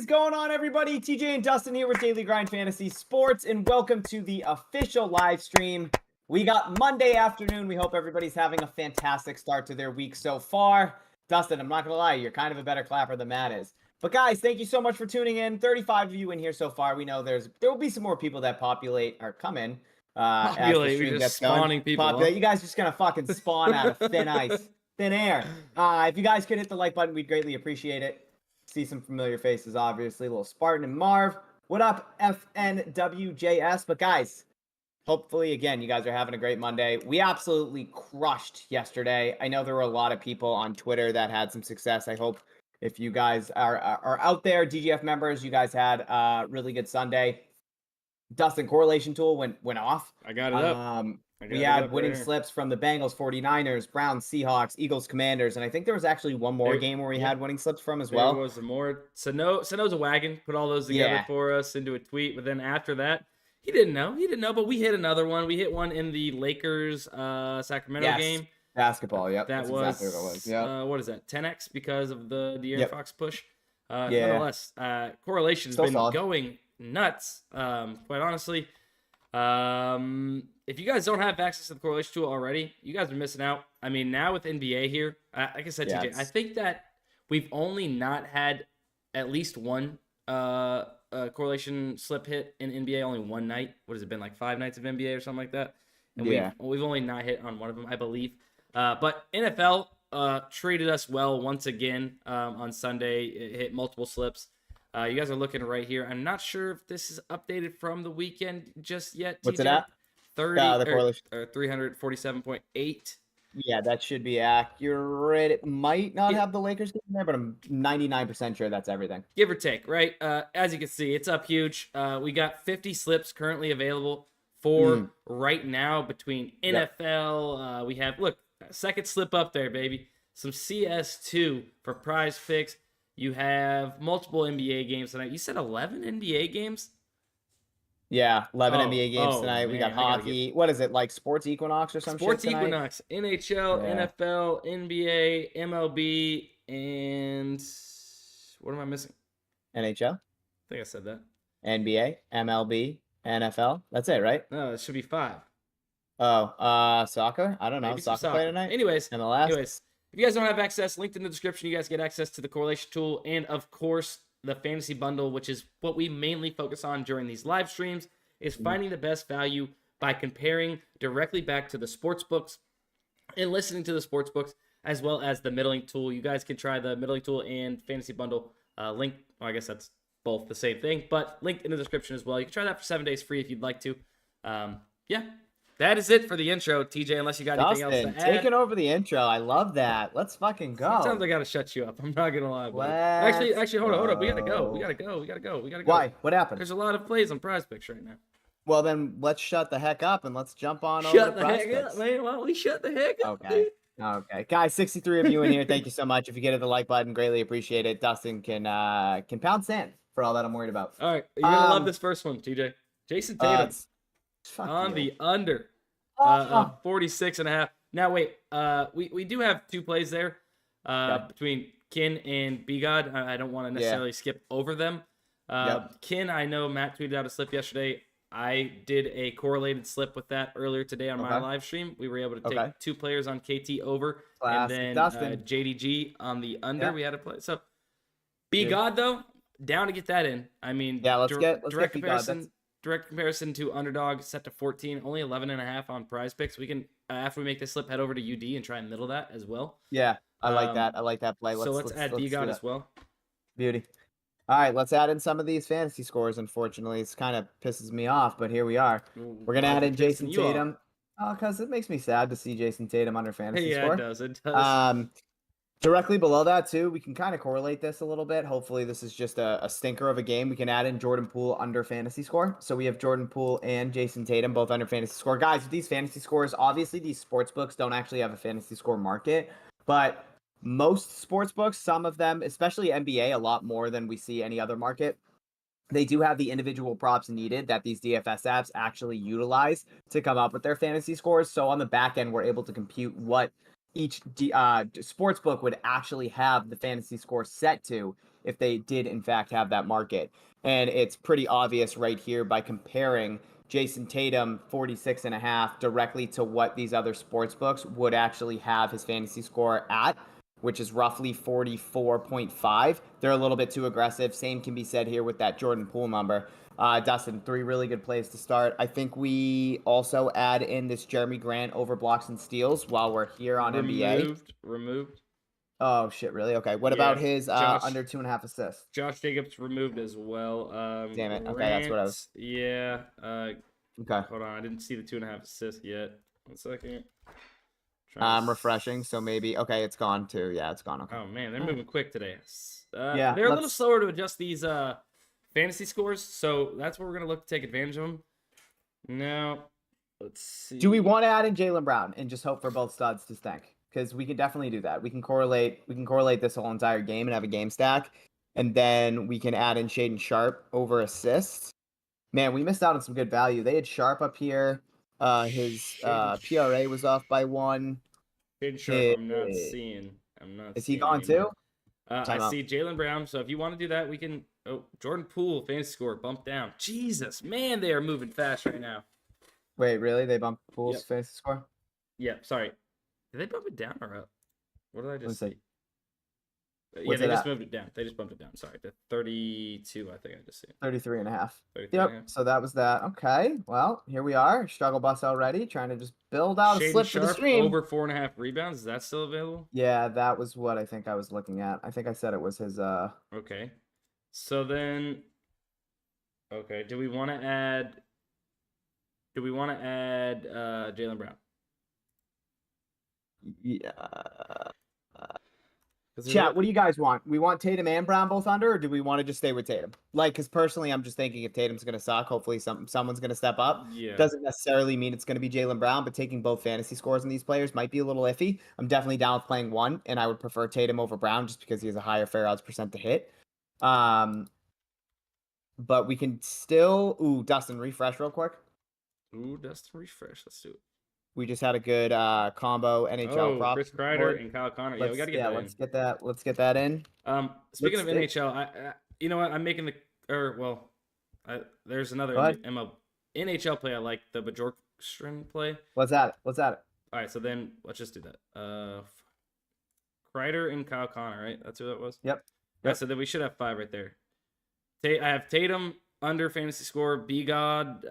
is going on, everybody? TJ and Dustin here with Daily Grind Fantasy Sports, and welcome to the official live stream. We got Monday afternoon. We hope everybody's having a fantastic start to their week so far. Dustin, I'm not going to lie, you're kind of a better clapper than Matt is. But guys, thank you so much for tuning in. 35 of you in here so far. We know there will be some more people that populate or come in. As the stream gets spawning going. people. Populate. You guys just going to fucking spawn out of thin ice, thin air. If you guys could hit the like button, we'd greatly appreciate it. See some familiar faces, obviously. Little Spartan and Marv. What up, FNWJS? But guys, hopefully, again, you guys are having a great Monday. We absolutely crushed yesterday. I know there were a lot of people on Twitter that had some success. I hope if you guys are out there, DGF members, you guys had a really good Sunday. Dustin correlation tool went off. I got it up. We had winning slips from the Bengals, 49ers, Browns, Seahawks, Eagles, Commanders, and I think there was actually one more game where we had winning slips from as well. There was more. Sano's a wagon. Put all those together for us into a tweet. But then after that, he didn't know. But we hit another one. We hit one in the Lakers Sacramento game. Basketball. Yep. That was exactly what it was. Yeah. What is that? 10x because of the De'Aaron Fox push. Nonetheless, correlation has been going nuts. Quite honestly. If you guys don't have access to the correlation tool already, you guys are missing out. I mean, now with NBA here, like I said, TJ, I think that we've only not had at least one correlation slip hit in NBA only one night. What has it been, like 5 nights of NBA or something like that? And we've only not hit on one of them, I believe. But NFL treated us well once again on Sunday. It hit multiple slips. You guys are looking right here. I'm not sure if this is updated from the weekend just yet. What's it at? 347.8. Yeah, that should be accurate. It might not have the Lakers in there, but I'm 99% sure that's everything. Give or take, right? As you can see, it's up huge. We got 50 slips currently available for right now between NFL. We have, look, second slip up there, baby. Some CS2 for PrizePicks. You have multiple NBA games tonight. You said 11 NBA games? Yeah, 11 NBA games tonight. We got hockey. What is it, like Sports Equinox or some shit tonight? Sports Equinox, NHL, NFL, NBA, MLB, and what am I missing? NHL? I think I said that. NBA, MLB, NFL. That's it, right? No, it should be 5. Oh, soccer? I don't know. Soccer play tonight? Anyways, MLS? If you guys don't have access, linked in the description, you guys get access to the correlation tool and, of course, the fantasy bundle, which is what we mainly focus on during these live streams, is finding the best value by comparing directly back to the sportsbooks and listening to the sportsbooks, as well as the middling tool. You guys can try the middling tool and fantasy bundle link. Well, I guess that's both the same thing, but linked in the description as well. You can try that for 7 days free if you'd like to. That is it for the intro, TJ, unless you got anything else to add. Taking over the intro. I love that. Let's fucking go. Sometimes I got to shut you up. I'm not going to lie. Actually, hold on. We got to go. Why? What happened? There's a lot of plays on PrizePicks right now. Well, then let's shut the heck up and let's jump on over to PrizePicks. Shut the heck up, man. Why don't we shut the heck up? Okay. Guys, 63 of you in here. Thank you so much. If you get the like button, greatly appreciate it. Dustin can pound sand for all that I'm worried about. All right. You're going to love this first one, TJ. Jason Tatum on the under. 46.5. Now wait, we do have 2 plays there between Kin and B-God. I don't want to necessarily skip over them. Kin, I know Matt tweeted out a slip yesterday. I did a correlated slip with that earlier today on my live stream. We were able to take 2 players on KT over and then JDG on the under. We had to play. So B-God though, down to get that in. I mean, let's get comparison. Direct comparison to Underdog, set to 14, only 11.5 on PrizePicks. We can, after we make this slip, head over to UD and try and middle that as well. Yeah, I like that. I like that play. Let's add B-God as well. Beauty. All right, let's add in some of these fantasy scores. Unfortunately, it's kind of pisses me off, but here we are. We're going to add in Jason Tatum. Because it makes me sad to see Jason Tatum under fantasy score. Yeah, it does. Directly below that, too, we can kind of correlate this a little bit. Hopefully, this is just a stinker of a game. We can add in Jordan Poole under fantasy score. So we have Jordan Poole and Jason Tatum both under fantasy score. Guys, with these fantasy scores, obviously, these sports books don't actually have a fantasy score market. But most sports books, some of them, especially NBA, a lot more than we see any other market, they do have the individual props needed that these DFS apps actually utilize to come up with their fantasy scores. So on the back end, we're able to compute what each sports book would actually have the fantasy score set to if they did in fact have that market. And it's pretty obvious right here by comparing Jason Tatum 46.5 directly to what these other sports books would actually have his fantasy score at, which is roughly 44.5. They're a little bit too aggressive. Same can be said here with that Jordan Poole number. Dustin, 3 really good plays to start. I think we also add in this Jeremy Grant over blocks and steals while we're here on NBA. Removed. Oh, shit, really? Okay. What about his under 2.5 assists? Josh Jacobs removed as well. Damn it. Grant, okay, that's what I was... Yeah. Okay. Hold on. I didn't see the 2.5 assists yet. 1 second. I'm refreshing, so maybe... Okay, it's gone too. Yeah, it's gone. Okay. Oh, man. They're moving quick today. Yeah, they're a little slower to adjust these fantasy scores, so that's where we're going to look to take advantage of them. Now, let's see. Do we want to add in Jaylen Brown and just hope for both studs to stink? Because we can definitely do that. We can correlate this whole entire game and have a game stack, and then we can add in Shaden Sharp over assists. Man, we missed out on some good value. They had Sharp up here. His PRA was off by 1. Shaden Sharp, I'm not seeing. Is he gone too? I see Jaylen Brown. So if you want to do that, we can. Oh, Jordan Poole fantasy score bump down. Jesus, man, they are moving fast right now. Wait, really? They bumped Poole's fantasy score? Yeah, sorry. Did they bump it down or up? What did I just see? Yeah, they just moved it down. They just bumped it down. Sorry, the 32. I think I just see 33.5. Yep. So that was that. Okay. Well, here we are. Struggle bus already. Trying to just build out a slip for the stream. Over 4.5 rebounds. Is that still available? Yeah, that was what I think I was looking at. I think I said it was his. Okay. So then. Okay. Do we want to add Jaylen Brown? Yeah. Chat, what do you guys want? We want Tatum and Brown both under, or do we want to just stay with Tatum? Like, because personally, I'm just thinking if Tatum's going to suck, hopefully someone's going to step up. Yeah. Doesn't necessarily mean it's going to be Jaylen Brown, but taking both fantasy scores in these players might be a little iffy. I'm definitely down with playing one, and I would prefer Tatum over Brown just because he has a higher fair odds % to hit. But we can still... Ooh, Dustin, refresh real quick. Ooh, Dustin, refresh. Let's do it. We just had a good combo NHL prop. Chris Kreider and Kyle Connor. Yeah, we got to get that in. Let's get that in. Speaking of NHL, you know what? I'm making there's another NHL play I like, the Bjorkstrand play. Let's add it. All right, so then let's just do that. Kreider and Kyle Connor, right? That's who that was? Yep. Yeah, so then we should have 5 right there. I have Tatum under fantasy score, B-God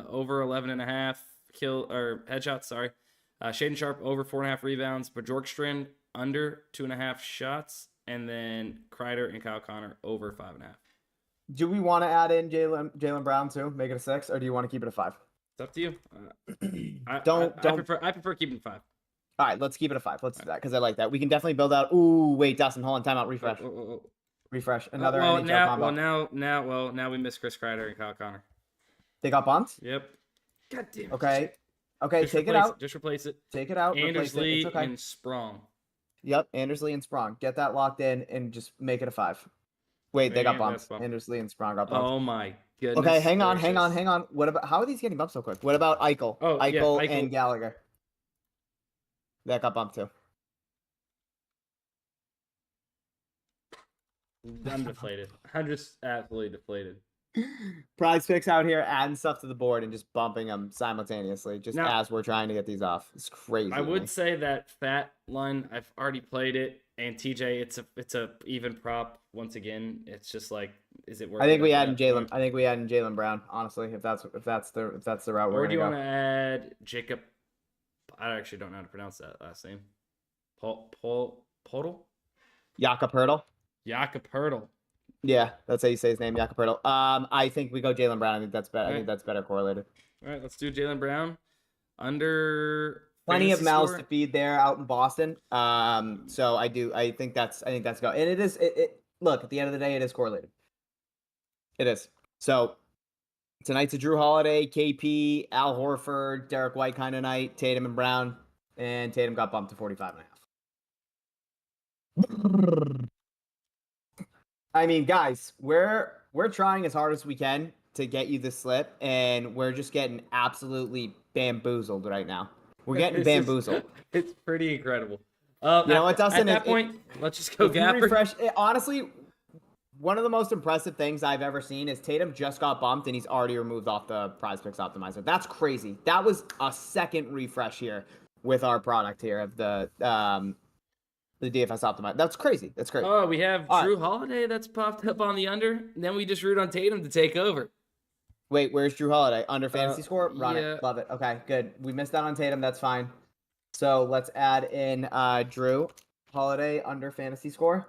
over 11.5 headshots, sorry. Shaden Sharp over 4.5 rebounds, Bjorkstrand under 2.5 shots, and then Kreider and Kyle Connor over 5.5. Do we want to add in Jaylen Brown too? Make it a 6, or do you want to keep it a 5? It's up to you. I prefer keeping 5. All right, let's keep it a 5. Let's do that because I like that. We can definitely build out. Ooh, wait, Dustin, hold on, timeout, refresh. Refresh. Another NHL combo. Now we miss Chris Kreider and Kyle Connor. They got bumped? Yep. God damn it. Okay. Okay, take it out. Just replace it. Take it out. Anders Lee and Sprong. Yep, Anders Lee and Sprong. Get that locked in and just make it a 5. Wait, they got bumped. Anders Lee and Sprong got bumped. Oh my goodness. Okay, hang on. What about how are these getting bumped so quick? What about Eichel? Eichel and Gallagher. That got bumped too. I'm deflated. I'm just absolutely deflated. PrizePicks out here adding stuff to the board and just bumping them simultaneously, just as we're trying to get these off. It's crazy. I would say that fat line, I've already played it, and TJ, it's a even prop once again. It's just like, is it worth? I think we add in Jaylen. I think we add in Jaylen Brown. Honestly, if that's the route we're gonna go. Or do you want to add Jacob? I actually don't know how to pronounce that last name. Podol? Jakob Poeltl. Jakob Poeltl. Yeah, that's how you say his name, Jakob Poeltl. I think we go Jaylen Brown. I think that's better. I think that's better correlated. All right, let's do Jaylen Brown. Under plenty of mouths to feed there out in Boston. So I think that's go. And it is. Look, at the end of the day, it is correlated. It is. So tonight's a Drew Holiday, KP, Al Horford, Derek White kind of night. Tatum and Brown, and Tatum got bumped to 45.5. I mean, guys, we're trying as hard as we can to get you the slip, and we're just getting absolutely bamboozled right now. We're getting bamboozled. It's pretty incredible. You know what, Dustin? At that point, let's just go Gaffer. Refresh. Honestly, one of the most impressive things I've ever seen is Tatum just got bumped and he's already removed off the PrizePicks Optimizer. That's crazy. That was a second refresh here with our product here of the DFS Optimizer. That's crazy. That's crazy. Oh, we have Drew Holiday that's popped up on the under. And then we just root on Tatum to take over. Wait, where's Drew Holiday? Under fantasy score? Run yeah. it. Love it. Okay, good. We missed out on Tatum. That's fine. So let's add in Drew Holiday under fantasy score.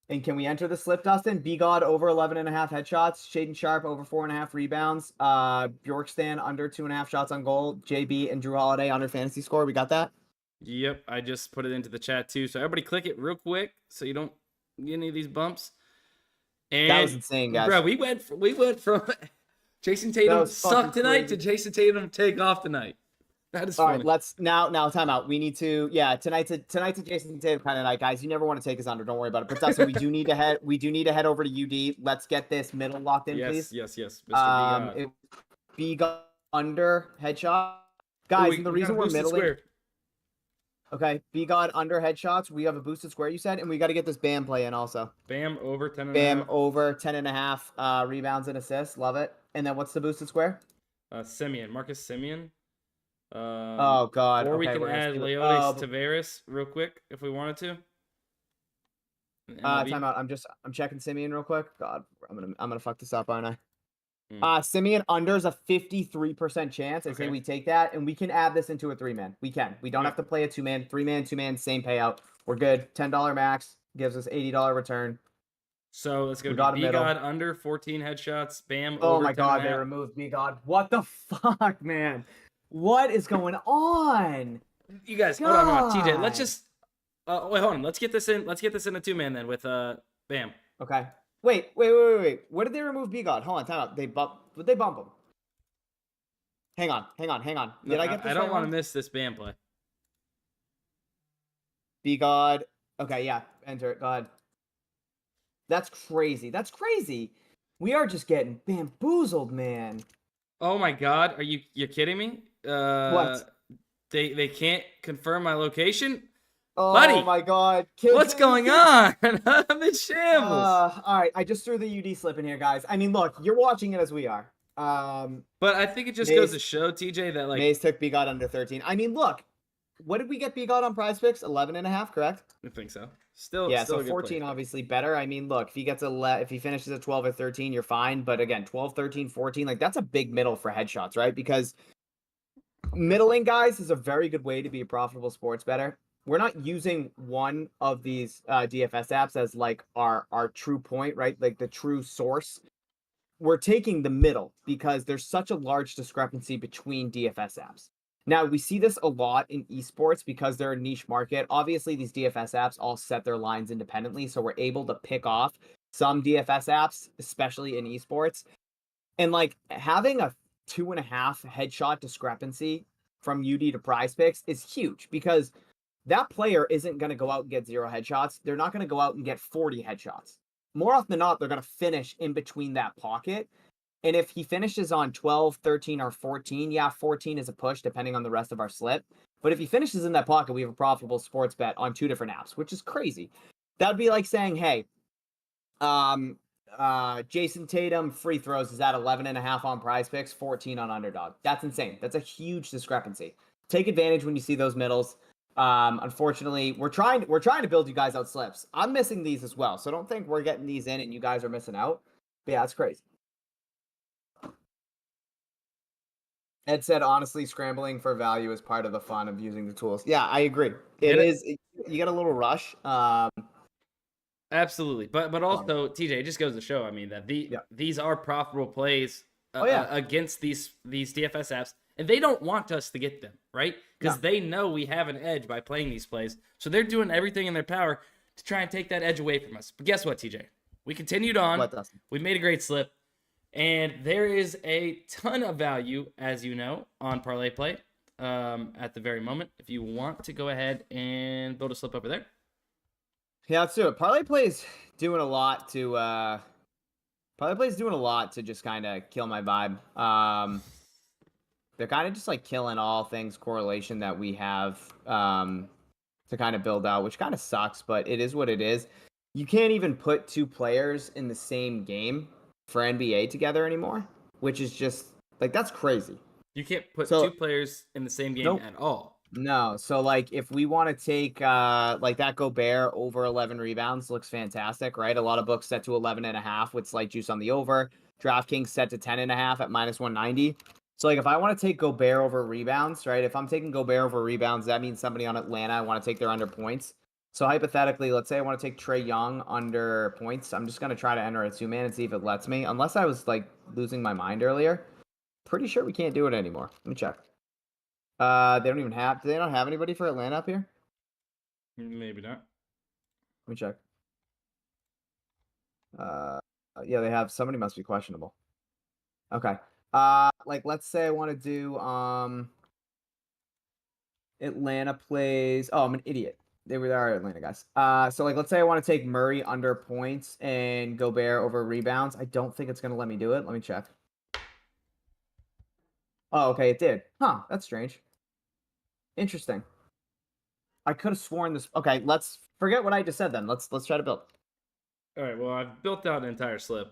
And can we enter the slip, Dustin? B-God over 11.5 headshots. Shaden Sharp over 4.5 rebounds. Bjorkstan under 2.5 shots on goal. JB and Drew Holiday under fantasy score. We got that? Yep, I just put it into the chat too. So everybody click it real quick so you don't get any of these bumps. And that was insane, guys. Bro, we went from Jason Tatum suck tonight to Jason Tatum take off tonight. That is funny. All right, let's now time out. We need to tonight's a Jason Tatum kind of night, guys. You never want to take us under. Don't worry about it. But Dustin, we do need to head over to UD. Let's get this middle locked in, please. Yes. Mr. B-God under headshot. Guys, and the reason we're middling. Okay, B-God under headshots. We have a boosted square, you said, and we got to get this Bam play in also. Bam over 10.5. Bam over 10.5 rebounds and assists. Love it. And then what's the boosted square? Marcus Simeon. Oh God. Or we can add Leonis Tavares real quick if we wanted to. Time out. I'm checking Simeon real quick. God, I'm gonna fuck this up, aren't I? Simeon under's a 53% chance. I say we take that and we can add this into a 3-man. We can. We don't have to play a 2-man, 3-man, 2-man, same payout. We're good. $10 max gives us $80 return. So let's go to B-God under 14 headshots. Bam. Oh over my God, they removed B-God. What the fuck, man? What is going on? You guys, hold on, TJ. Let's just wait, hold on. Let's get this in. Let's get this in a 2-man then with Bam. Okay. Wait. What did they remove B-God? Hold on, time out. Did they bump him? Hang on. Did I get this? I don't want to miss this Bam play. B-God. Okay, yeah. Enter it. Go ahead. That's crazy. We are just getting bamboozled, man. Oh my God. Are you kidding me? What? They can't confirm my location? Oh buddy, my God. What's going on? I'm in shambles. All right. I just threw the UD slip in here, guys. I mean, look, you're watching it as we are. But I think it just goes to show, TJ, that like Maze took B-God under 13. I mean, look, what did we get B-God on PrizePicks? 11.5, correct? I think so. Still, so 14 obviously better. I mean, look, if he finishes at 12 or 13, you're fine. But again, 12, 13, 14, like that's a big middle for headshots, right? Because middling, guys, is a very good way to be a profitable sports bettor. We're not using one of these DFS apps as like our true point, right? Like the true source. We're taking the middle because there's such a large discrepancy between DFS apps. Now, we see this a lot in esports because they're a niche market. Obviously, these DFS apps all set their lines independently, so we're able to pick off some DFS apps, especially in esports. And like having a 2.5 headshot discrepancy from UD to PrizePicks is huge because that player isn't going to go out and get 0 headshots. They're not going to go out and get 40 headshots. More often than not, they're going to finish in between that pocket. And if he finishes on 12, 13, or 14, 14 is a push depending on the rest of our slip. But if he finishes in that pocket, we have a profitable sports bet on 2 different apps, which is crazy. That would be like saying, hey, Jason Tatum free throws is at 11.5 on PrizePicks, 14 on Underdog. That's insane. That's a huge discrepancy. Take advantage when you see those middles. Unfortunately, we're trying to build you guys out slips. I'm missing these as well, so don't think we're getting these in and you guys are missing out. But yeah, it's crazy. Ed said, honestly, scrambling for value is part of the fun of using the tools. Yeah, I agree. It is. You get a little rush. Absolutely. But also, TJ, it just goes to show, I mean, that these are profitable plays against these DFS apps, and they don't want us to get them, right? Because they know we have an edge by playing these plays. So they're doing everything in their power to try and take that edge away from us. But guess what, TJ? We continued on. We made a great slip. And there is a ton of value, as you know, on ParlayPlay at the very moment. If you want to go ahead and build a slip over there. Yeah, let's do it. ParlayPlay is doing a lot to just kind of kill my vibe. They're kind of just like killing all things correlation that we have to kind of build out, which kind of sucks, but it is what it is. you can't even put two players in the same game for NBA together anymore, which is just like that's crazy. You can't put So two players in the same game nope. at all. No. So like if we want to take like that Gobert over 11 rebounds looks fantastic, right? A lot of books set to 11.5 with slight juice on the over. DraftKings set to 10.5 at -190. So like if I want to take Gobert over rebounds, right? If I'm taking Gobert over rebounds, that means somebody on Atlanta I want to take their under points. So hypothetically, let's say I want to take Trae Young under points. I'm just gonna try to enter a 2-man and see if it lets me. Unless I was like losing my mind earlier. Pretty sure we can't do it anymore. Let me check. They don't even have. Do they not have anybody for Atlanta up here? Maybe not. Let me check. Yeah, they have. Somebody must be questionable. Okay. Like let's say I want to do Atlanta plays. Oh, I'm an idiot. They are Atlanta guys. So like let's say I want to take Murray under points and Gobert over rebounds. I don't think it's gonna let me do it. Let me check. Oh, okay, it did. Huh, that's strange. Interesting. I could have sworn this. Okay, let's forget what I just said then. Let's try to build. All right. Well, I've built out an entire slip.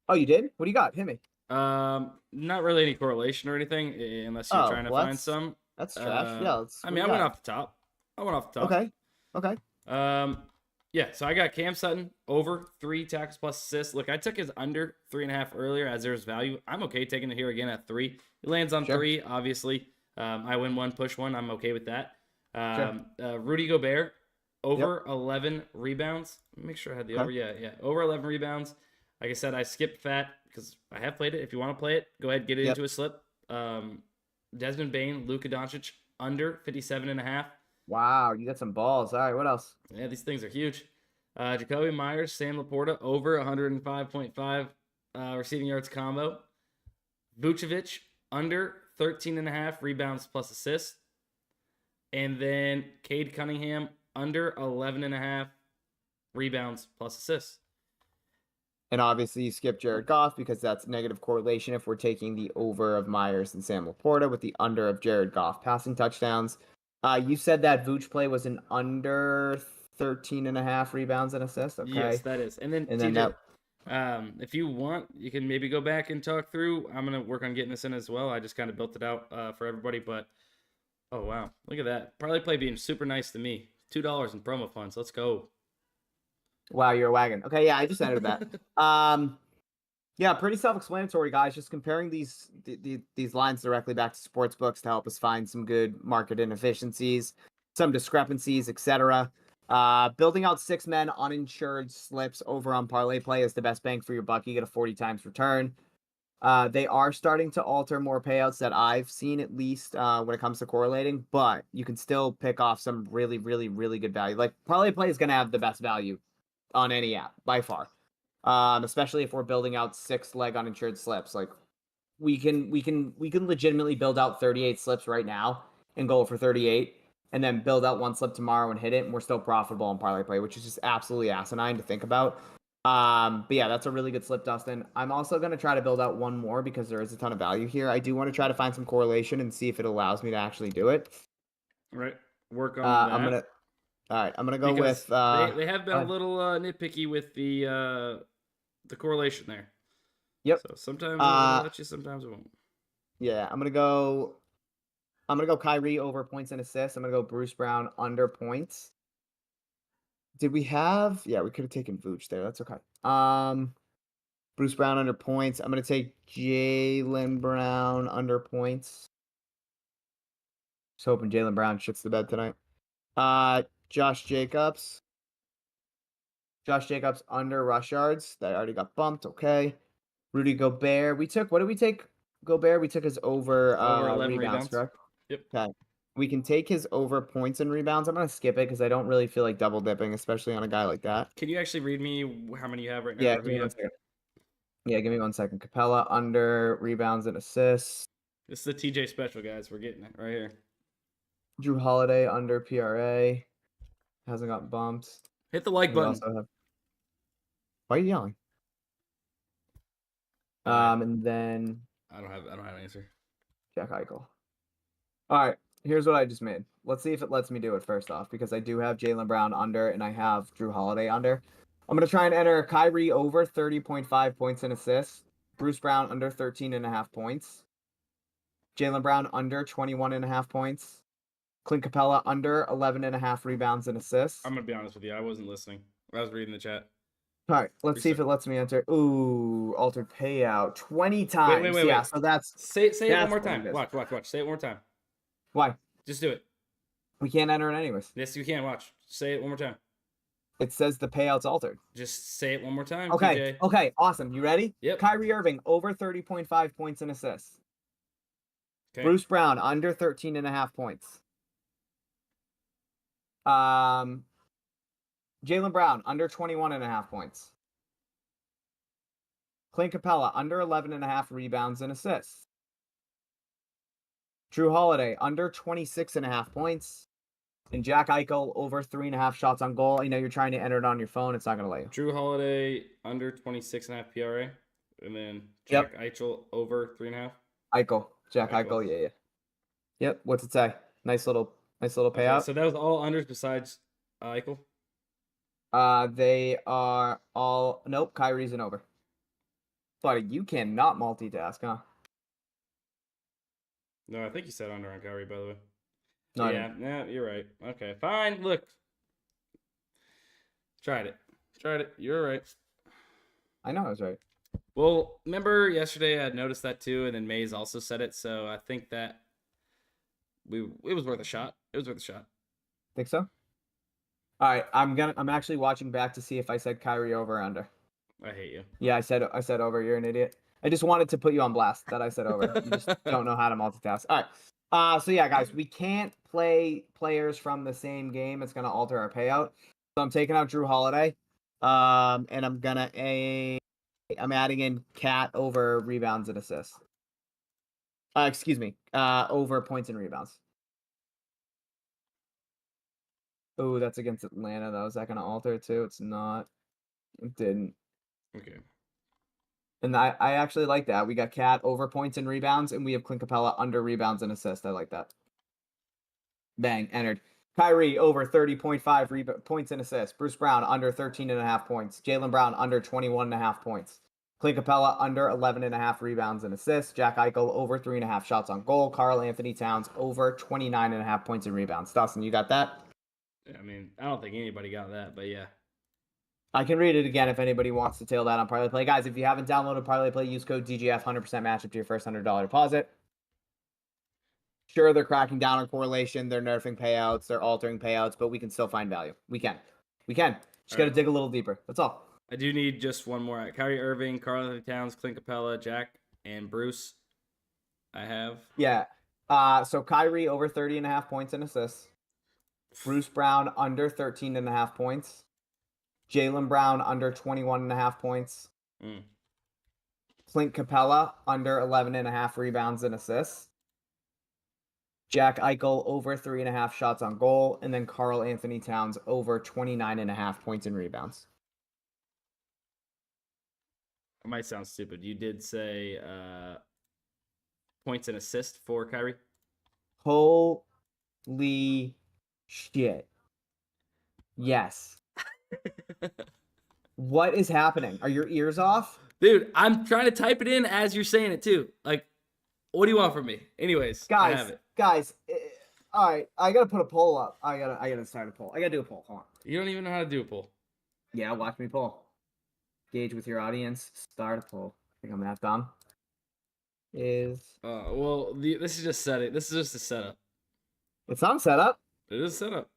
Oh, you did? What do you got? Hit me. Not really any correlation or anything, unless you're trying to find some. That's trash. Yeah, I mean, I went off the top. Okay. Okay. Yeah. So I got Cam Sutton over 3 tackles plus assists. Look, I took his under 3.5 earlier as there's value. I'm okay taking it here again at 3. He lands on 3, obviously. I win 1, push 1. I'm okay with that. Rudy Gobert over 11 rebounds. Make sure I had the over. Yeah. Over 11 rebounds. Like I said, I skipped fat because I have played it. If you want to play it, go ahead, get it into a slip. Desmond Bane, Luka Doncic under 57.5. Wow, you got some balls. All right, what else? Yeah, these things are huge. Jacoby Myers, Sam Laporta over 105.5 receiving yards combo. Vucevic under 13.5 rebounds plus assists. And then Cade Cunningham under 11.5 rebounds plus assists. And obviously you skip Jared Goff because that's negative correlation if we're taking the over of Myers and Sam Laporta with the under of Jared Goff passing touchdowns. You said that Vooch play was an under 13.5 rebounds and assists. Okay. Yes, that is. And then TJ, if you want, you can maybe go back and talk through. I'm going to work on getting this in as well. I just kind of built it out for everybody, but oh, wow. Look at that. ParlayPlay being super nice to me. $2 in promo funds. Let's go. Wow, you're a wagon. Okay, yeah, I just entered that. Yeah, pretty self-explanatory, guys. Just comparing these lines directly back to sportsbooks to help us find some good market inefficiencies, some discrepancies, etc. Building out 6 men uninsured slips over on ParlayPlay is the best bang for your buck. You get a 40 times return. They are starting to alter more payouts that I've seen, at least when it comes to correlating, but you can still pick off some really, really, really good value. Like ParlayPlay is going to have the best value on any app by far, especially if we're building out 6-leg uninsured slips. Like we can legitimately build out 38 slips right now and go for 38, and then build out 1 slip tomorrow and hit it, and we're still profitable on ParlayPlay, which is just absolutely asinine to think about. But yeah, that's a really good slip, Dustin. I'm also going to try to build out 1 more because there is a ton of value here. I do want to try to find some correlation and see if it allows me to actually do it. Right. Work on that. I'm gonna go because with. They have been a little nitpicky with the correlation there. Yep. So sometimes it'll let you, sometimes it won't. Yeah, I'm gonna go Kyrie over points and assists. I'm gonna go Bruce Brown under points. Did we have? Yeah, we could have taken Vooch there. That's okay. Bruce Brown under points. I'm gonna take Jaylen Brown under points. Just hoping Jaylen Brown shits the bed tonight. Josh Jacobs under rush yards. That already got bumped. Okay. Rudy Gobert. What did we take? Gobert. We took his over 11 rebounds, correct? Yep. Okay. We can take his over points and rebounds. I'm gonna skip it because I don't really feel like double dipping, especially on a guy like that. Can you actually read me how many you have right now? Yeah, give me 1 second. Yeah, give me 1 second. Capella under rebounds and assists. This is the TJ special, guys. We're getting it right here. Drew Holiday under PRA. Hasn't got bumped. Hit the like button. Why are you yelling? And then I don't have an answer. Jack Eichel. All right, here's what I just made. Let's see if it lets me do it first off, because I do have Jaylen Brown under and I have Drew Holiday under. I'm going to try and enter Kyrie over 30.5 points and assists. Bruce Brown under 13.5 points. Jaylen Brown under 21.5 points. Clint Capella under 11.5 rebounds and assists. I'm going to be honest with you. I wasn't listening. I was reading the chat. All right, let's see if it lets me enter. Ooh, altered payout 20 times. Wait. Yeah, so that's say it one more time. Watch. Say it one more time. Why? Just do it. We can't enter it anyways. Yes, you can. Watch. Say it one more time. It says the payout's altered. Just say it one more time. Okay. TJ. Okay. Awesome. You ready? Yep. Kyrie Irving over 30.5 points and assists. Okay. Bruce Brown under 13.5 points. Jaylen Brown under 21.5 points. Clint Capella under 11.5 rebounds and assists. Drew Holiday under 26.5 points. And Jack Eichel over 3.5 shots on goal. I know you're trying to enter it on your phone. It's not going to let you. Drew Holiday under 26.5 PRA. And then Jack Eichel over 3.5. Jack Eichel. Yeah. Yep. What's it say? Nice little payout. Okay, so that was all unders besides Eichel? They are all... Nope, Kyrie's an over. Buddy, you cannot multitask, huh? No, I think you said under on Kyrie, by the way. No, yeah, you're right. Okay, fine. Look. Tried it. You're right. I know I was right. Well, remember yesterday I had noticed that too, and then Mays also said it, so I think that it was worth a shot. Think so? All right, I'm actually watching back to see if I said Kyrie over or under. I hate you. Yeah, I said over. You're an idiot. I just wanted to put you on blast that I said over. You just don't know how to multitask. All right. So yeah, guys, we can't play players from the same game. It's gonna alter our payout. So I'm taking out Drew Holiday. And I'm adding in Cat over rebounds and assists. Excuse me. Over points and rebounds. Oh, that's against Atlanta, though. Is that going to alter it, too? It's not. It didn't. Okay. And I actually like that. We got Cat over points and rebounds, and we have Clint Capella under rebounds and assists. I like that. Bang. Entered. Kyrie over 30.5 points and assists. Bruce Brown under 13.5 points. Jaylen Brown under 21.5 points. Clint Capella under 11.5 rebounds and assists. Jack Eichel over 3.5 shots on goal. Karl-Anthony Towns over 29.5 points and rebounds. Dustin, you got that? I mean, I don't think anybody got that, but yeah. I can read it again if anybody wants to tail that on ParlayPlay. Guys, if you haven't downloaded ParlayPlay, use code DGF, 100% match up to your first $100 deposit. Sure, they're cracking down on correlation. They're nerfing payouts. They're altering payouts, but we can still find value. We can. Just got to dig a little deeper. That's all. I do need just one more. Kyrie Irving, Karl-Anthony Towns, Clint Capella, Jack, and Bruce. I have. Yeah. So Kyrie over 30.5 points and assists. Bruce Brown under 13.5 points. Jaylen Brown under 21.5 points. Clint Capella under 11.5 rebounds and assists. Jack Eichel over 3.5 shots on goal. And then Karl-Anthony Towns over 29.5 points and rebounds. It might sound stupid. You did say points and assists for Kyrie? Holy shit. Yes. What is happening? Are your ears off? Dude, I'm trying to type it in as you're saying it too. Like, what do you want from me? Anyways, guys, I have it. All right, I gotta put a poll up. I gotta start a poll. I gotta do a poll. Hold on. You don't even know how to do a poll. Yeah, watch me poll. Engage with your audience. Start a poll. I think I'm that dumb. This is just setting. This is just a setup. It's not set up. It is a setup.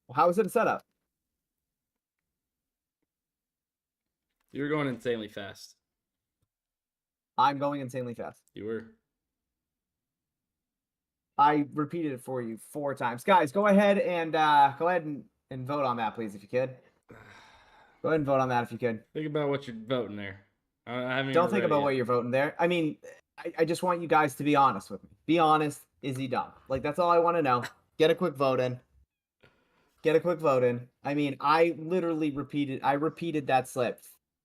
Well, how is it a setup? You were going insanely fast. I'm going insanely fast. You were. I repeated it for you 4 times. Guys, go ahead and vote on that, please, if you could. Go ahead and vote on that if you could. Think about what you're voting there. Don't think about what you're voting there. I mean, I just want you guys to be honest with me. Be honest. Is he dumb? Like, that's all I want to know. Get a quick vote in. I mean, I literally repeated that slip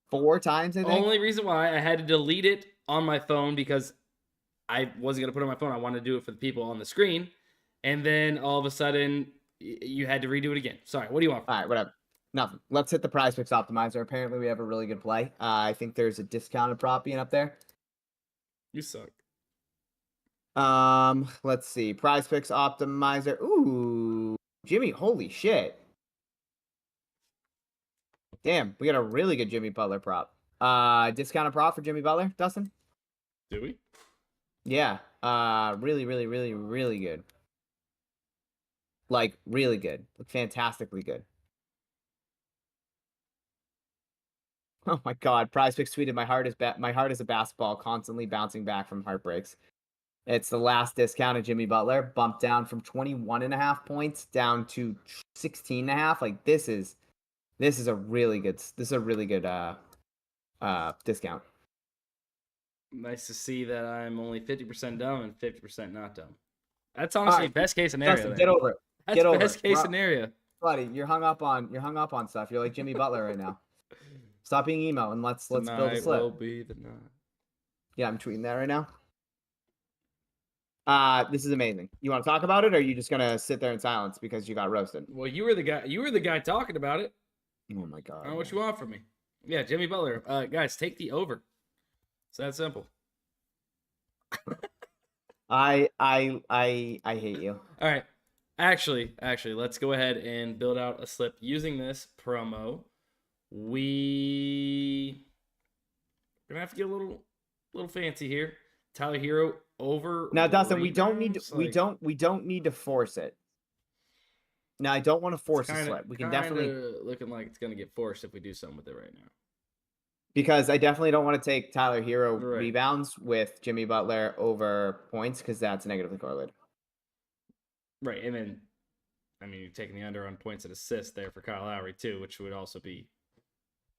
4 times, I think. Only reason why I had to delete it on my phone because I wasn't going to put it on my phone. I wanted to do it for the people on the screen. And then all of a sudden, you had to redo it again. Sorry, what do you want? All right, whatever. Nothing. Let's hit the PrizePicks Optimizer. Apparently, we have a really good play. I think there's a discounted prop being up there. You suck. Let's see. PrizePicks Optimizer. Ooh, Jimmy. Holy shit. Damn, we got a really good Jimmy Butler prop. Discounted prop for Jimmy Butler, Dustin? Do we? Yeah. Really, really, really, really good. Like, really good. Like, fantastically good. Oh my god, PrizePicks tweeted my heart is a basketball constantly bouncing back from heartbreaks. It's the last discount of Jimmy Butler, bumped down from 21.5 points down to 16.5. Like this is a really good discount. Nice to see that I'm only 50% dumb and 50% not dumb. That's honestly right, best case scenario. Justin, get over it. That's get over best it. case scenario. Buddy, you're hung up on stuff. You're like Jimmy Butler right now. Stop being emo and let's build a slip. Will be the night. Yeah, I'm tweeting that right now. This is amazing. You want to talk about it, or are you just gonna sit there in silence because you got roasted? Well, you were the guy talking about it. Oh my god. I don't know what you want from me. Yeah, Jimmy Butler. Guys, take the over. It's that simple. I hate you. All right. Actually, let's go ahead and build out a slip using this promo. We're gonna have to get a little fancy here. Tyler Hero over. Now, Dustin, we don't need to force it. Now, I don't want to force a slip. We can definitely looking like it's gonna get forced if we do something with it right now. Because I definitely don't want to take Tyler Hero rebounds with Jimmy Butler over points because that's negatively correlated. Right, and then, I mean, you're taking the under on points and assists there for Kyle Lowry too, which would also be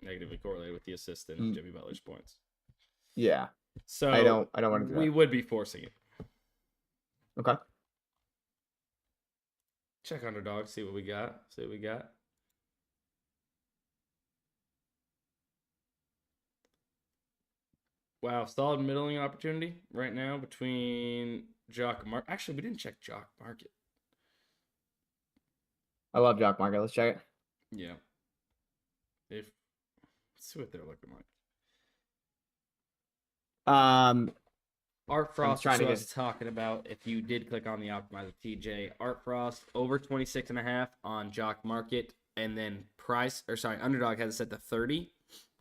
negatively correlated with the assist and Jimmy Butler's points. Yeah. So I don't want to do that. We would be forcing it. Okay. Check Underdog, see what we got. Wow, solid middling opportunity right now between JockMKT. Actually, we didn't check JockMKT. I love JockMKT. Let's check it. Yeah. Let's see what they're looking like. Art Frost was talking about if you did click on the optimizer TJ. Art Frost over 26.5 on JockMKT, and then Underdog has it set to 30.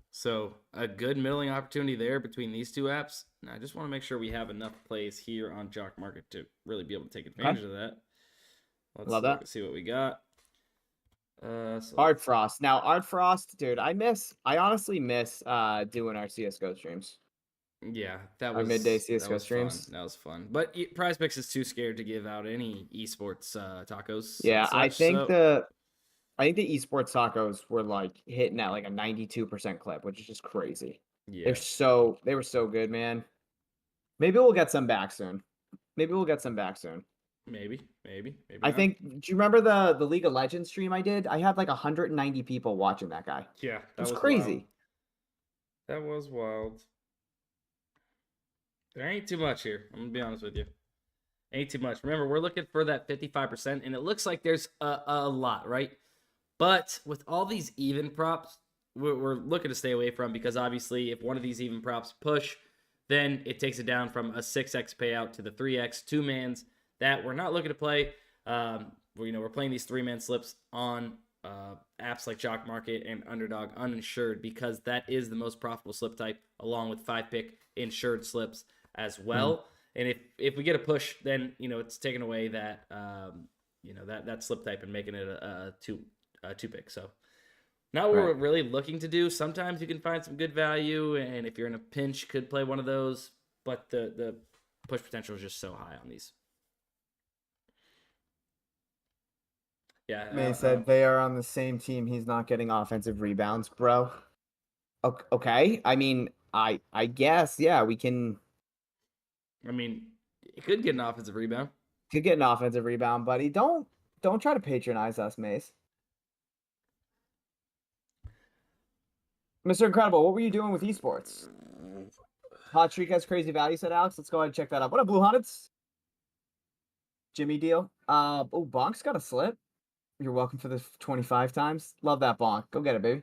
So a good middling opportunity there between these two apps. And I just want to make sure we have enough plays here on JockMKT to really be able to take advantage of that. Let's see what we got. Art Frost. Now, Art Frost, dude, I honestly miss doing our CSGO streams. Yeah, that was our midday CSGO streams. Fun. That was fun. But PrizePicks is too scared to give out any esports tacos. Yeah, I think the esports tacos were like hitting at like a 92% clip, which is just crazy. Yeah, they were so good, man. Maybe we'll get some back soon. Maybe. I think. Do you remember the League of Legends stream I did? I had like 190 people watching that guy. Yeah, that was crazy. Wild. That was wild. There ain't too much here. I'm gonna be honest with you. Ain't too much. Remember, we're looking for that 55%, and it looks like there's a lot, right? But with all these even props, we're looking to stay away from, because obviously if one of these even props push, then it takes it down from a 6x payout to the 3x 2-mans that we're not looking to play. We're playing these 3-man slips on apps like JockMKT and Underdog uninsured, because that is the most profitable slip type, along with 5-pick insured slips as well. And if we get a push, then it's taking away that that slip type and making it a 2-pick. So not what we're really looking to do. Sometimes you can find some good value, and if you're in a pinch, could play one of those. But the push potential is just so high on these. Yeah. May said they are on the same team. He's not getting offensive rebounds, bro. Okay. I mean, I guess, yeah, we can. I mean, he could get an offensive rebound. Could get an offensive rebound, buddy. Don't try to patronize us, Mace. Mr. Incredible, what were you doing with esports? Hot Streak has crazy value, said Alex. Let's go ahead and check that out. What up, Blue Hunteds? Jimmy deal. Bonk's got a slip. You're welcome for the 25 times. Love that bonk. Go get it, baby.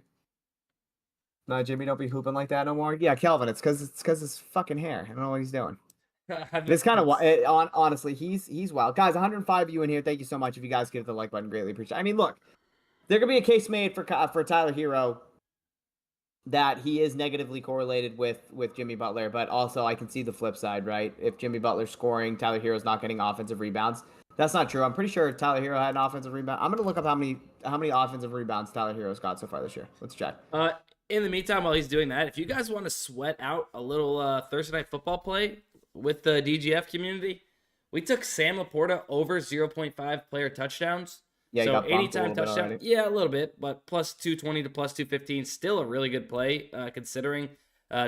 No, Jimmy, don't be hooping like that no more. Yeah, Kelvin, it's because his fucking hair. I don't know what he's doing. It's kind of honestly, he's wild. Guys, 105 of you in here. Thank you so much. If you guys give the like button, greatly appreciate it. I mean, look, there could be a case made for Tyler Hero that he is negatively correlated with Jimmy Butler, but also I can see the flip side, right? If Jimmy Butler's scoring, Tyler Hero's not getting offensive rebounds. That's not true. I'm pretty sure Tyler Hero had an offensive rebound. I'm gonna look up how many offensive rebounds Tyler Hero's got so far this year. Let's check. In the meantime, while he's doing that, if you guys want to sweat out a little Thursday night football play with the DGF community, we took Sam Laporta over 0.5 player touchdowns. Yeah, so anytime touchdown, yeah, a little bit, but plus 220 to plus 215, still a really good play considering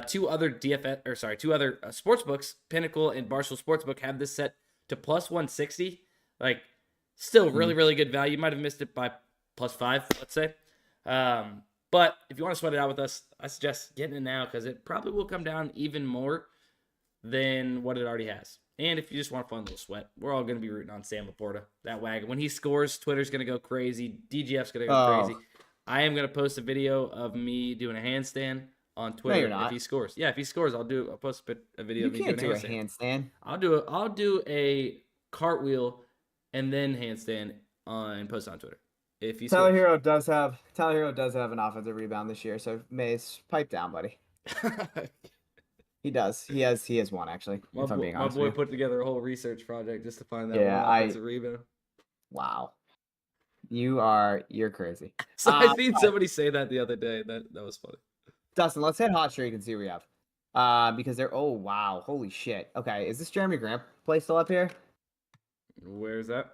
two other sportsbooks, Pinnacle and Barstool Sportsbook, have this set to plus 160. Like, still really, really good value. You might have missed it by plus 5, let's say. But if you want to sweat it out with us, I suggest getting it now because it probably will come down even more than what it already has. And if you just want a fun little sweat, we're all going to be rooting on Sam Laporta, that wagon. When he scores, Twitter's going to go crazy. DGF's going to go crazy. I am going to post a video of me doing a handstand on Twitter if he scores. Yeah, if he scores, I'll post a video of me doing a handstand. I'll do a cartwheel and then handstand and post it on Twitter. If he Tyler Hero does have an offensive rebound this year, so Mace, pipe down, buddy. He does. He has one actually. If I'm being honest. My boy put together a whole research project just to find that one offensive rebound. Wow. You're crazy. So I seen somebody say that the other day. That was funny. Dustin, let's hit hot streak and see what we have. Because they're wow, holy shit. Okay, is this Jeremy Grant play still up here? Where's that?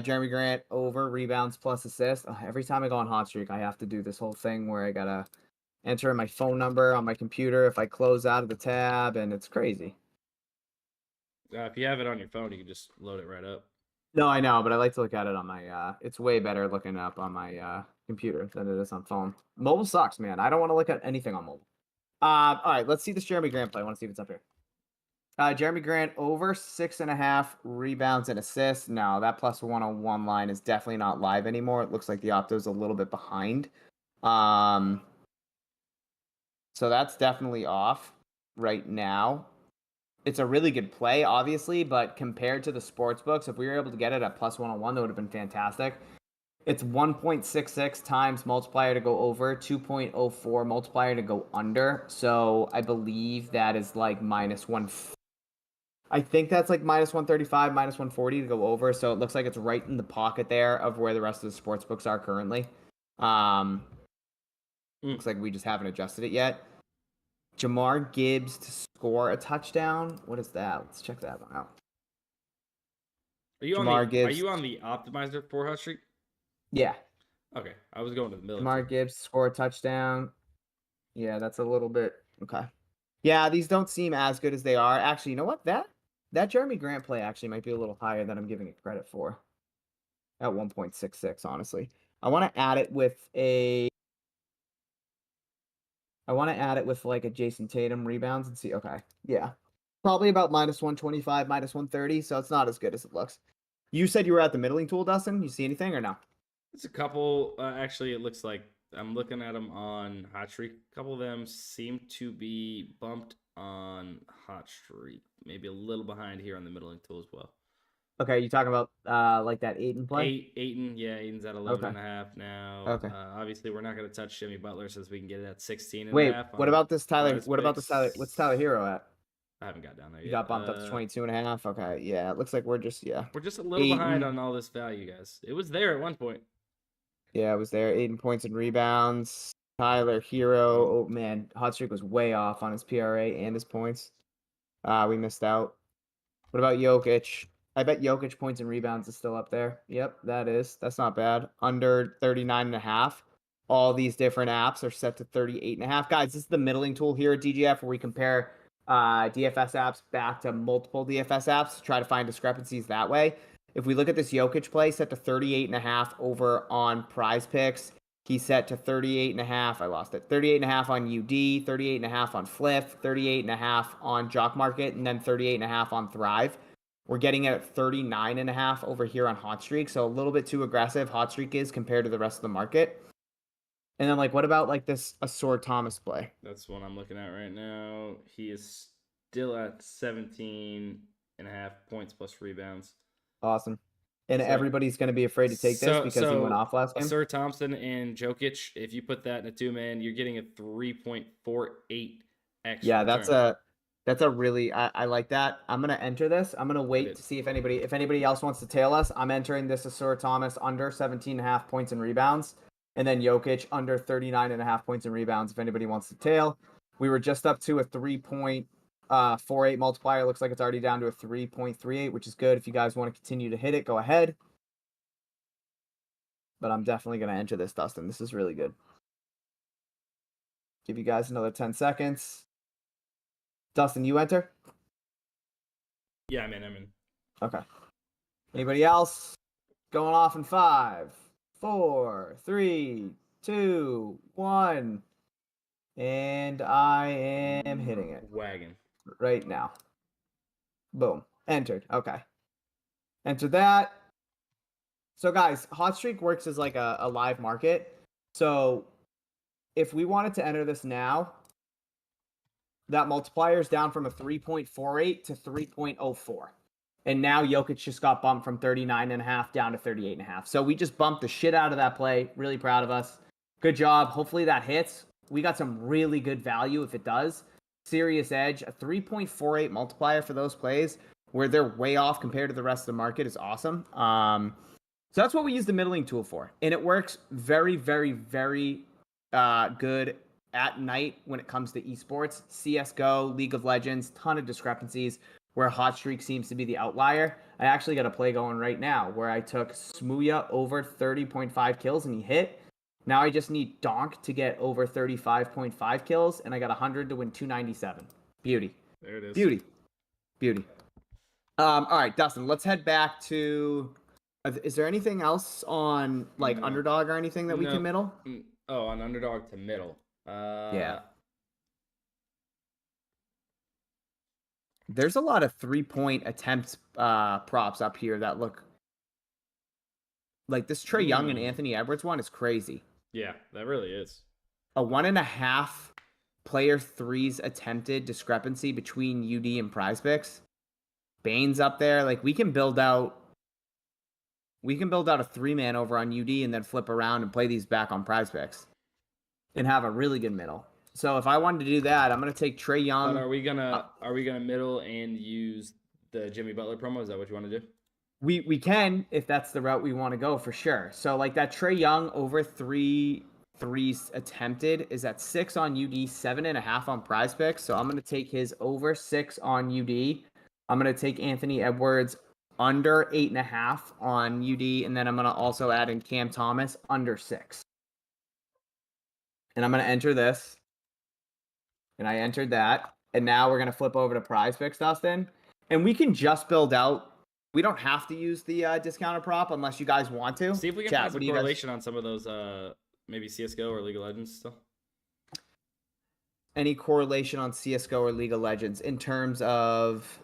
Jeremy Grant over rebounds plus assists. Every time I go on hot streak, I have to do this whole thing where I gotta enter in my phone number on my computer if I close out of the tab, and it's crazy. If you have it on your phone, you can just load it right up. No, I know, but I like to look at it on my. It's way better looking up on my computer than it is on phone. Mobile sucks, man. I don't want to look at anything on mobile. All right, let's see this Jeremy Grant play. I want to see if it's up here. Jeremy Grant over 6.5 rebounds and assists. No, that plus 101 line is definitely not live anymore. It looks like the Opto's a little bit behind. So that's definitely off right now. It's a really good play, obviously, but compared to the sports books, if we were able to get it at plus 101, that would have been fantastic. It's 1.66 times multiplier to go over, 2.04 multiplier to go under. So I believe that is like minus 1. I think that's like minus 135, minus 140 to go over. So it looks like it's right in the pocket there of where the rest of the sports books are currently. Looks like we just haven't adjusted it yet. Jamar Gibbs to score a touchdown. What is that? Let's check that one out. Are you on the optimizer for hot streak? Yeah. Okay, I was going to the middle. Jamar Gibbs score a touchdown. Yeah, that's a little bit okay. Yeah, these don't seem as good as they are. Actually, you know what? That Jeremy Grant play actually might be a little higher than I'm giving it credit for. At 1.66, honestly. I want to add it with like a Jason Tatum rebounds and see. Okay, yeah, probably about minus 125, minus 130. So it's not as good as it looks. You said you were at the middling tool, Dustin. You see anything or no? It's a couple. Actually, it looks like I'm looking at them on Hot Streak. A couple of them seem to be bumped on Hot Streak. Maybe a little behind here on the middling tool as well. Okay, you talking about like that Ayton play? Ayton, yeah, Ayton's at 11.5 now. Okay. Obviously, we're not going to touch Jimmy Butler since we can get it at 16.5. Wait, what about this Tyler? What about this Tyler? What's Tyler Hero at? I haven't got down there yet. You got bumped up to 22.5. Okay, yeah, it looks like we're just a little behind on all this value, guys. It was there at one point. Yeah, it was there. 8 points and rebounds. Tyler Hero. Oh man, hot streak was way off on his PRA and his points. We missed out. What about Jokic? I bet Jokic points and rebounds is still up there. Yep, that is. That's not bad. Under 39.5. All these different apps are set to 38.5. Guys, this is the middling tool here at DGF where we compare DFS apps back to multiple DFS apps to try to find discrepancies that way. If we look at this Jokic play, set to 38.5 over on PrizePicks. He's set to 38.5. I lost it. 38.5 on UD, 38.5 on Fliff, 38.5 on JockMKT, and then 38.5 on Thrive. We're getting it at 39.5 over here on Hot Streak. So a little bit too aggressive Hot Streak is compared to the rest of the market. And then like, what about like this Asor Thomas play? That's what I'm looking at right now. He is still at 17.5 points plus rebounds. Awesome. And everybody's going to be afraid to take this because he went off last game. Sir Thompson and Jokic, if you put that in a 2-man, you're getting a 3.48 extra. Yeah, that's a really I like that. I'm gonna enter this. I'm gonna wait to see if anybody else wants to tail us. I'm entering this Asur Thomas under 17.5 points and rebounds, and then Jokic under 39.5 points and rebounds if anybody wants to tail. We were just up to a 3.48 multiplier. Looks like it's already down to a 3.38, which is good. If you guys want to continue to hit it, go ahead. But I'm definitely gonna enter this, Dustin. This is really good. Give you guys another 10 seconds. Dustin, you enter? Yeah, I'm in. Okay. Anybody else? Going off in 5, 4, 3, 2, 1. And I am hitting it. Wagon. Right now. Boom. Entered. Okay. Enter that. So guys, Hot Streak works as like a live market. So if we wanted to enter this now, that multiplier is down from a 3.48 to 3.04. And now Jokic just got bumped from 39.5 down to 38.5. So we just bumped the shit out of that play. Really proud of us. Good job. Hopefully that hits. We got some really good value if it does. Serious edge. A 3.48 multiplier for those plays where they're way off compared to the rest of the market is awesome. So that's what we use the middling tool for. And it works very, very, very good at night when it comes to esports. CSGO, League of Legends, ton of discrepancies where Hot Streak seems to be the outlier. I actually got a play going right now where I took Smooya over 30.5 kills and he hit. Now I just need Donk to get over 35.5 kills and I got 100 to win 297. Beauty. There it is. Beauty. All right, Dustin, let's head back to... Is there anything else on like Underdog or anything that we can middle? Oh, on Underdog to middle. Yeah. There's a lot of 3-point attempts props up here that look like this Trae Young and Anthony Edwards one is crazy. Yeah, that really is. A 1.5 player threes attempted discrepancy between UD and PrizePicks. Bane's up there. Like we can build out a 3-man over on UD and then flip around and play these back on PrizePicks and have a really good middle. So if I wanted to do that, I'm gonna take Trae Young. But are we gonna middle and use the Jimmy Butler promo? Is that what you want to do? We can if that's the route we want to go for sure. So like that Trae Young over 3 threes attempted is at 6 on UD, 7.5 on PrizePicks. So I'm gonna take his over 6 on UD. I'm gonna take Anthony Edwards under 8.5 on UD, and then I'm gonna also add in Cam Thomas under 6. And I'm going to enter this. And I entered that. And now we're going to flip over to PrizePicks, Dustin. And we can just build out. We don't have to use the discounted prop unless you guys want to. See if we can find some correlation on some of those, maybe CSGO or League of Legends still. Any correlation on CSGO or League of Legends in terms of...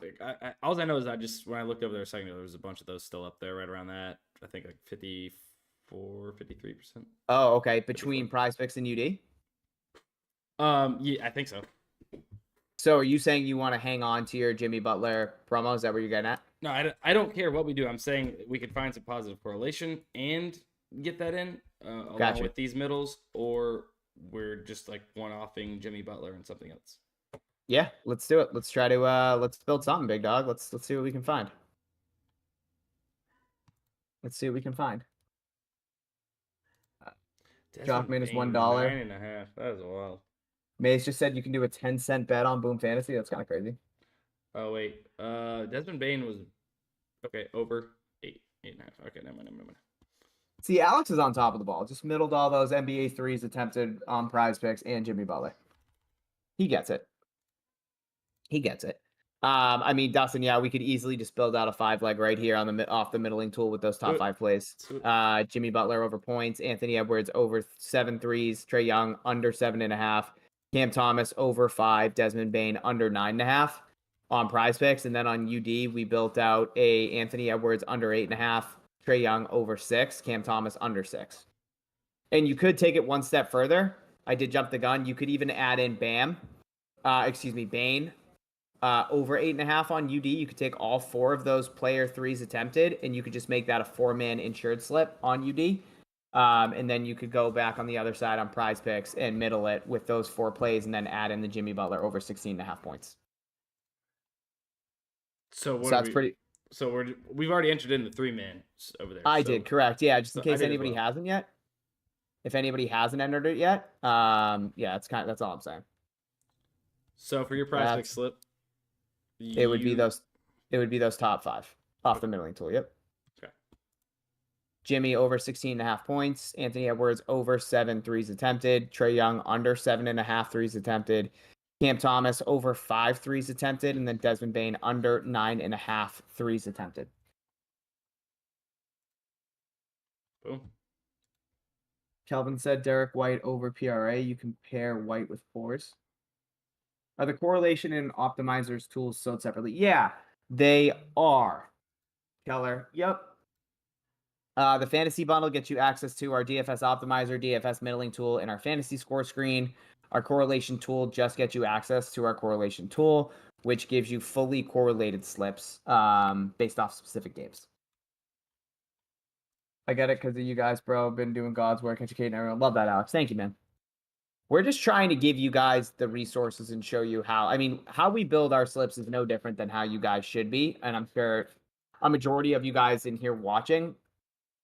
all I know is when I looked over there a second ago, there was a bunch of those still up there right around that. I think like 53%. Oh, okay. Between PrizePicks and UD? Yeah, I think so. So are you saying you want to hang on to your Jimmy Butler promo? Is that what you're getting at? No, I don't care what we do. I'm saying we could find some positive correlation and get that in along with these middles, or we're just like one-offing Jimmy Butler and something else. Yeah, let's do it. Let's try to let's build something, big dog. Let's see what we can find. JockMKT is $1. $9.5. That is wild. Maze just said you can do a 10-cent bet on Boom Fantasy. That's kind of crazy. Oh wait, Desmond Bane was over 8.5. Okay, never mind. See, Alex is on top of the ball. Just middled all those NBA threes attempted on PrizePicks and Jimmy Butler. He gets it. I mean, Dustin, yeah, we could easily just build out a 5-leg right here on off the middling tool with those top 5 plays. Jimmy Butler over points, Anthony Edwards over 7 threes, Trae Young under 7.5, Cam Thomas over 5, Desmond Bane under 9.5. on PrizePicks, and then on UD we built out a Anthony Edwards under 8.5, Trae Young over 6, Cam Thomas under 6. And you could take it one step further. I did jump the gun. You could even add in Bane, over 8.5 on UD. You could take all 4 of those player 3s attempted, and you could just make that a 4-man insured slip on UD. And then you could go back on the other side on PrizePicks and middle it with those 4 plays, and then add in the Jimmy Butler over 16.5 points. So that's pretty. So we've already entered in the 3-man over there. I did, correct. Yeah, just in case anybody well. hasn't yet. If anybody hasn't entered it yet, yeah, that's all I'm saying. So for your PrizePicks slip, it would be those top 5 off the middling tool. Yep. Okay. Jimmy over 16.5 points. Anthony Edwards over 7 threes attempted. Trae Young under 7.5 threes attempted. Cam Thomas over 5 threes attempted, and then Desmond Bane under 9.5 threes attempted. Boom. Kelvin said Derek White over PRA. You compare White with fours. Are the correlation and optimizers tools sold separately? Yeah, they are. Keller. Yep. The fantasy bundle gets you access to our DFS optimizer, DFS middling tool, and our fantasy score screen. Our correlation tool just gets you access to our correlation tool, which gives you fully correlated slips based off specific games. I get it because of you guys, bro. Been doing God's work, educating everyone. Love that, Alex. Thank you, man. We're just trying to give you guys the resources and show you how. I mean, how we build our slips is no different than how you guys should be. And I'm sure a majority of you guys in here watching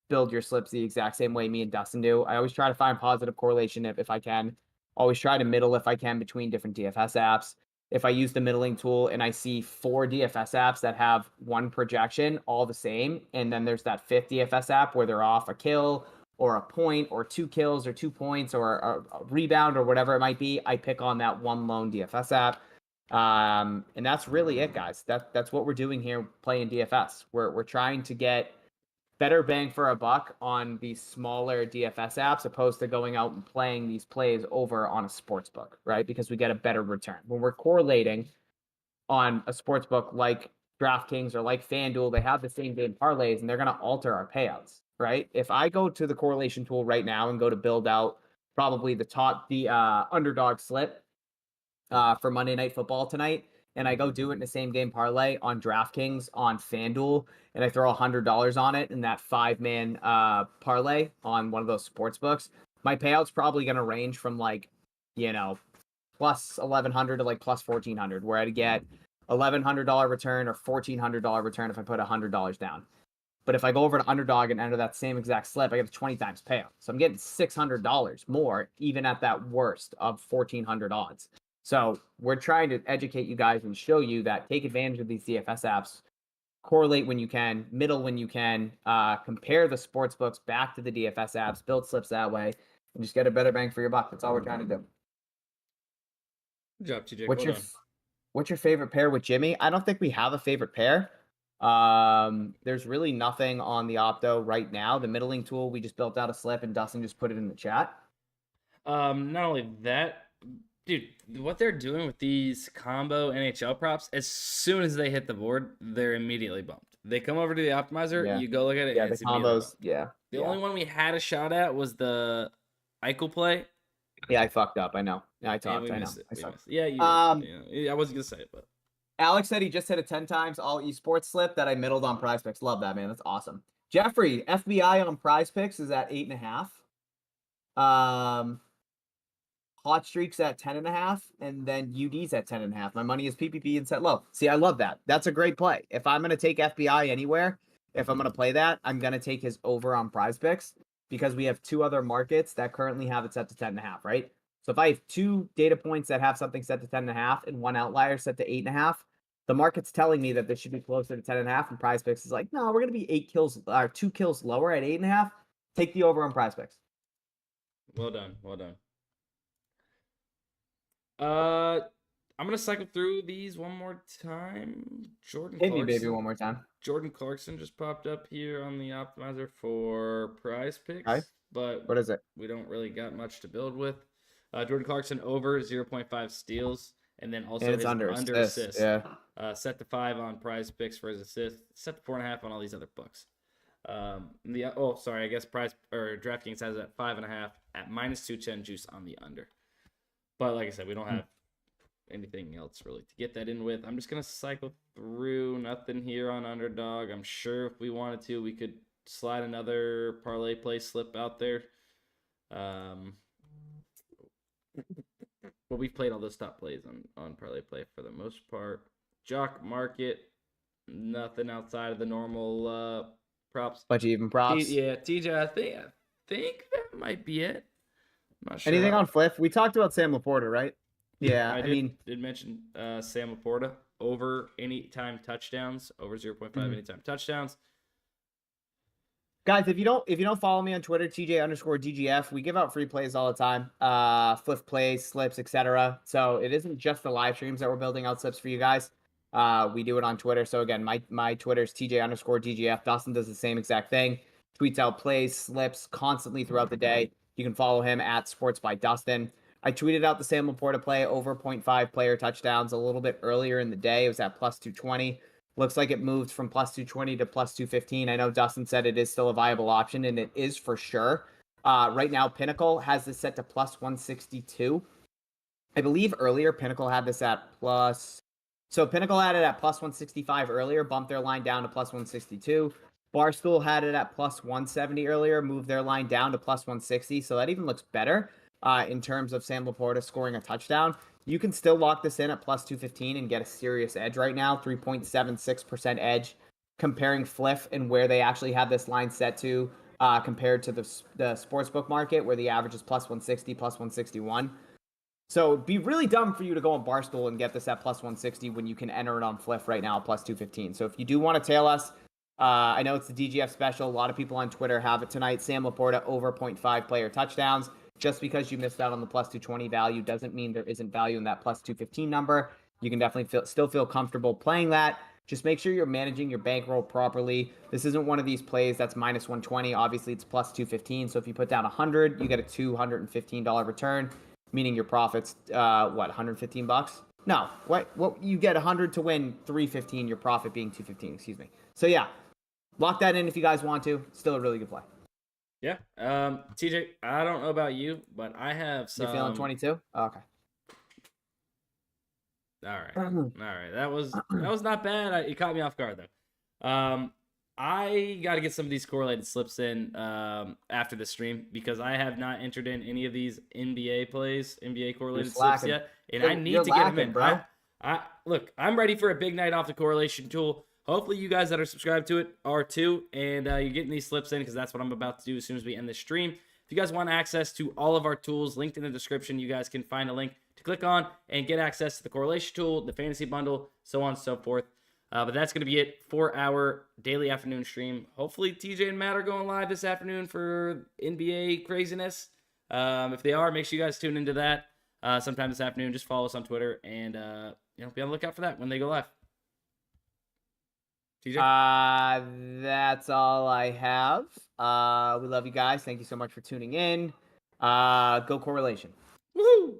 build your slips the exact same way me and Dustin do. I always try to find positive correlation if I can. Always try to middle if I can between different DFS apps. If I use the middling tool and I see 4 DFS apps that have one projection all the same, and then there's that 5th DFS app where they're off a kill or a point or 2 kills or 2 points or a rebound or whatever it might be, I pick on that one lone DFS app. And that's really it, guys. That's what we're doing here playing DFS. We're trying to get better bang for a buck on these smaller DFS apps opposed to going out and playing these plays over on a sports book, right? Because we get a better return. When we're correlating on a sports book like DraftKings or like FanDuel, they have the same game parlays and they're going to alter our payouts, right? If I go to the correlation tool right now and go to build out probably the underdog slip for Monday Night Football tonight, and I go do it in the same game parlay on DraftKings, on FanDuel, and I throw $100 on it in that 5-man parlay on one of those sports books, my payout's probably going to range from like, plus 1,100 to like plus 1,400, where I'd get $1,100 return or $1,400 return if I put $100 down. But if I go over to Underdog and enter that same exact slip, I get 20 times payout. So I'm getting $600 more, even at that worst of 1,400 odds. So we're trying to educate you guys and show you that take advantage of these DFS apps, correlate when you can, middle when you can, compare the sports books back to the DFS apps, build slips that way, and just get a better bang for your buck. That's all we're trying to do. Good job, TJ. What's your favorite pair with Jimmy? I don't think we have a favorite pair. There's really nothing on the Opto right now. The middling tool, we just built out a slip and Dustin just put it in the chat. Not only that, dude, what they're doing with these combo NHL props, as soon as they hit the board, they're immediately bumped. They come over to the optimizer, you go look at it, and the combos, The only one we had a shot at was the Eichel play. Yeah, I fucked up. I know. Yeah, I talked. I know. I wasn't gonna say it, but Alex said he just hit a 10 times all esports slip that I middled on PrizePicks. Love that, man. That's awesome. Jeffrey, FBI on PrizePicks is at 8.5. Hot Streaks at 10.5, and then UD's at 10.5. My money is PPP and set low. See, I love that. That's a great play. If I'm gonna take FBI anywhere, if I'm gonna play that, I'm gonna take his over on PrizePicks because we have 2 other markets that currently have it set to 10.5, right? So if I have 2 data points that have something set to 10.5 and 1 outlier set to 8.5, the market's telling me that this should be closer to 10.5, and PrizePicks is like, no, we're gonna be 8 kills or 2 kills lower at 8.5. Take the over on PrizePicks. Well done. I'm gonna cycle through these one more time. Hit me, baby, one more time. Jordan Clarkson just popped up here on the optimizer for PrizePicks, Okay. but what is it? We don't really got much to build with. Jordan Clarkson over 0.5 steals. and then also and it's his under assists. Yeah. Set to 5 on PrizePicks for his assist. Set to 4.5 on all these other books. I guess DraftKings has it at 5.5 at -210 juice on the under. But like I said, we don't have anything else really to get that in with. I'm just gonna cycle through. Nothing here on Underdog. I'm sure if we wanted to, we could slide another ParlayPlay slip out there. But we've played all those top plays on ParlayPlay for the most part. JockMKT, nothing outside of the normal props. Bunch of even props. TJ, I think that might be it. I'm not sure. Anything on Fliff? We talked about Sam Laporta, right? Yeah, I did mention Sam Laporta over anytime touchdowns, over 0.5 anytime touchdowns. Guys, if you don't follow me on Twitter, TJ_DGF, we give out free plays all the time. Fliff plays, slips, etc. So it isn't just the live streams that we're building out slips for you guys. We do it on Twitter. So again, my Twitter's TJ_DGF. Dustin does the same exact thing. Tweets out plays, slips constantly throughout the day. You can follow him at Sports by Dustin. I tweeted out the Sam Laporta play over 0.5 player touchdowns a little bit earlier in the day. It was at +220. Looks like it moved from +220 to +215. I know Dustin said it is still a viable option, and it is for sure. Right now, Pinnacle has this set to +162. I believe earlier Pinnacle had this at plus. So Pinnacle had it at +165 earlier, bumped their line down to +162. Barstool had it at +170 earlier, moved their line down to +160. So that even looks better in terms of Sam Laporta scoring a touchdown. You can still lock this in at +215 and get a serious edge right now, 3.76% edge, comparing Fliff and where they actually have this line set to compared to the sportsbook market, where the average is +160, +161. So it'd be really dumb for you to go on Barstool and get this at +160 when you can enter it on Fliff right now at +215. So if you do want to tail us, I know it's the DGF special. A lot of people on Twitter have it tonight. Sam Laporta over 0.5 player touchdowns. Just because you missed out on the +220 value doesn't mean there isn't value in that +215 number. You can definitely still feel comfortable playing that. Just make sure you're managing your bankroll properly. This isn't one of these plays that's -120. Obviously, it's +215. So if you put down 100, you get a $215 return, meaning your profit's $115? No, what you get 100 to win 315. Your profit being 215. Excuse me. So yeah, lock that in if you guys want to. Still a really good play. Yeah. TJ, I don't know about you, but I have some. You're feeling 22? Oh, okay. All right. That was not bad. It caught me off guard though. I got to get some of these correlated slips in after the stream because I have not entered in any of these NBA plays, NBA correlated slips yet, and I need to get them in, bro. Look, I'm ready for a big night off the correlation tool. Hopefully you guys that are subscribed to it are too, and you're getting these slips in because that's what I'm about to do as soon as we end this stream. If you guys want access to all of our tools, linked in the description, you guys can find a link to click on and get access to the correlation tool, the fantasy bundle, so on and so forth. But that's going to be it for our daily afternoon stream. Hopefully TJ and Matt are going live this afternoon for NBA craziness. If they are, make sure you guys tune into that sometime this afternoon. Just follow us on Twitter and be on the lookout for that when they go live. TJ? That's all I have. We love you guys. Thank you so much for tuning in. Go correlation. Woohoo!